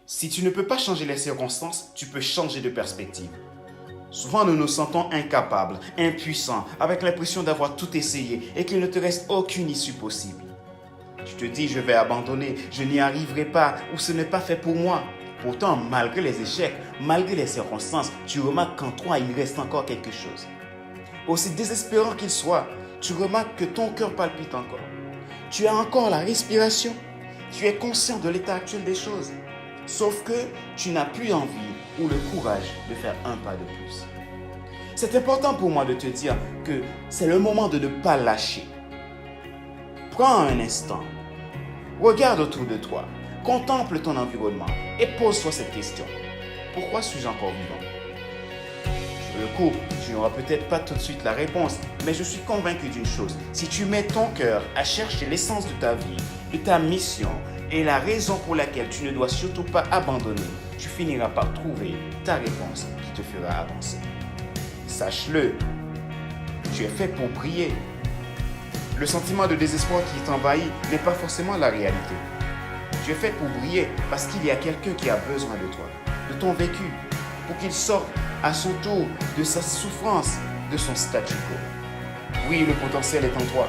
Si tu ne peux pas changer les circonstances, tu peux changer de perspective. Souvent, nous nous sentons incapables, impuissants, avec l'impression d'avoir tout essayé et qu'il ne te reste aucune issue possible. Tu te dis, je vais abandonner, je n'y arriverai pas ou ce n'est pas fait pour moi. Pourtant, malgré les échecs, malgré les circonstances, tu remarques qu'en toi, il reste encore quelque chose. Aussi désespérant qu'il soit, tu remarques que ton cœur palpite encore. Tu as encore la respiration. Tu es conscient de l'état actuel des choses. Sauf que tu n'as plus envie ou le courage de faire un pas de plus. C'est important pour moi de te dire que c'est le moment de ne pas lâcher. Prends un instant. Regarde autour de toi. Contemple ton environnement et pose-toi cette question. Pourquoi suis-je encore vivant? Je le coupe, tu n'auras peut-être pas tout de suite la réponse, mais je suis convaincu d'une chose. Si tu mets ton cœur à chercher l'essence de ta vie, de ta mission et la raison pour laquelle tu ne dois surtout pas abandonner, tu finiras par trouver ta réponse qui te fera avancer. Sache-le, tu es fait pour briller. Le sentiment de désespoir qui t'envahit n'est pas forcément la réalité. Tu es fait pour briller parce qu'il y a quelqu'un qui a besoin de toi, de ton vécu, pour qu'il sorte à son tour de sa souffrance, de son statu quo. Oui, le potentiel est en toi.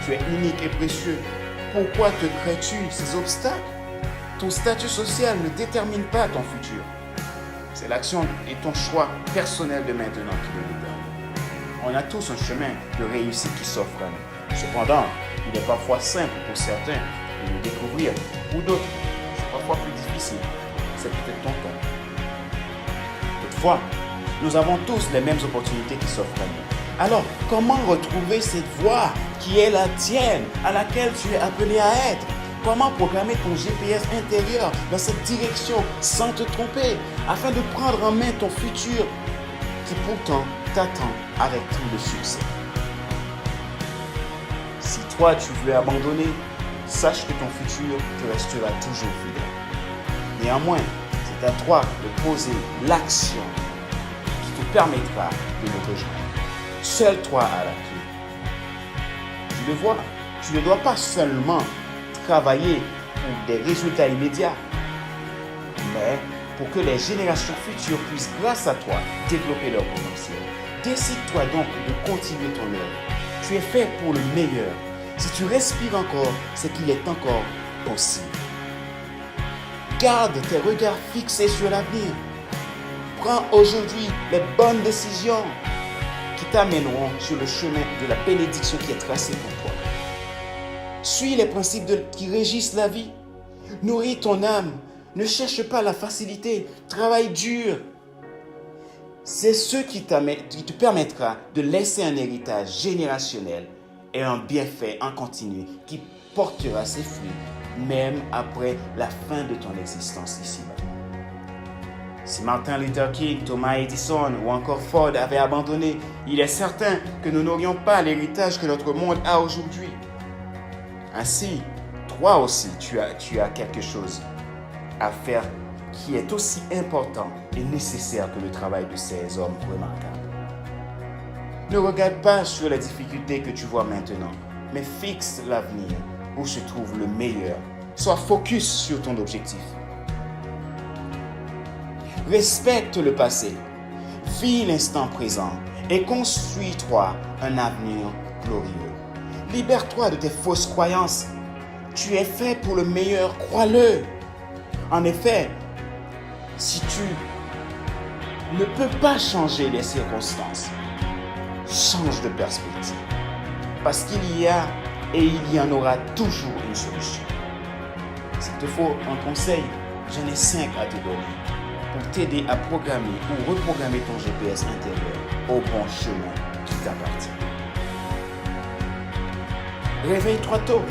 Tu es unique et précieux. Pourquoi te crées-tu ces obstacles? Ton statut social ne détermine pas ton futur. C'est l'action et ton choix personnel de maintenant qui le déterminent. On a tous un chemin de réussite qui s'offre à nous. Cependant, il est parfois simple pour certains de le découvrir. Pour d'autres, c'est parfois plus difficile. C'est peut-être ton cas. Toutefois, nous avons tous les mêmes opportunités qui s'offrent à nous. Alors, comment retrouver cette voie qui est la tienne, à laquelle tu es appelé à être? Comment programmer ton GPS intérieur dans cette direction sans te tromper, afin de prendre en main ton futur qui pourtant t'attend avec tout le succès? Si toi tu veux abandonner, sache que ton futur te restera toujours fidèle. Néanmoins, c'est à toi de poser l'action qui te permettra de le rejoindre. Seul toi à la clé. Tu le vois, tu ne dois pas seulement travailler pour des résultats immédiats, mais pour que les générations futures puissent, grâce à toi, développer leur potentiel. Décide-toi donc de continuer ton œuvre. Tu es fait pour le meilleur. Si tu respires encore, c'est qu'il est encore possible. Garde tes regards fixés sur l'avenir. Prends aujourd'hui les bonnes décisions qui t'amèneront sur le chemin de la bénédiction qui est tracée pour toi. Suis les principes qui régissent la vie. Nourris ton âme. Ne cherche pas la facilité. Travaille dur. C'est ce qui te permettra de laisser un héritage générationnel et un bienfait en continu qui portera ses fruits même après la fin de ton existence ici-bas. Si Martin Luther King, Thomas Edison ou encore Ford avaient abandonné, il est certain que nous n'aurions pas l'héritage que notre monde a aujourd'hui. Ainsi, toi aussi, tu as quelque chose à faire qui est aussi important et nécessaire que le travail de ces hommes remarquables. Ne regarde pas sur les difficultés que tu vois maintenant, mais fixe l'avenir où se trouve le meilleur. Sois focus sur ton objectif. Respecte le passé, vis l'instant présent et construis-toi un avenir glorieux. Libère-toi de tes fausses croyances. Tu es fait pour le meilleur, crois-le. En effet, si tu ne peux pas changer les circonstances, change de perspective. Parce qu'il y a et il y en aura toujours une solution. S'il te faut un conseil, j'en ai 5 à te donner pour t'aider à programmer ou reprogrammer ton GPS intérieur au bon chemin qui t'appartient. Réveille-toi tôt.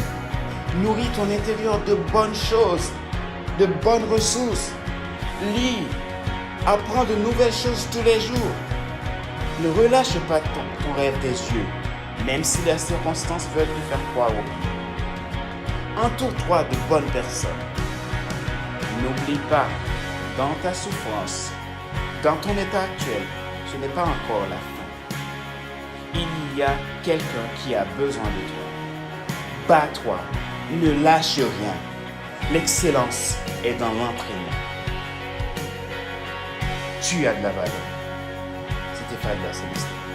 Nourris ton intérieur de bonnes choses, de bonnes ressources. Lis. Apprends de nouvelles choses tous les jours. Ne relâche pas ton rêve des yeux, même si les circonstances veulent te faire croire au pire. Entoure-toi de bonnes personnes. N'oublie pas, dans ta souffrance, dans ton état actuel, ce n'est pas encore la fin. Il y a quelqu'un qui a besoin de toi. Bats-toi, ne lâche rien. L'excellence est dans l'entraînement. Tu as de la valeur. C'était Fabien Célestin.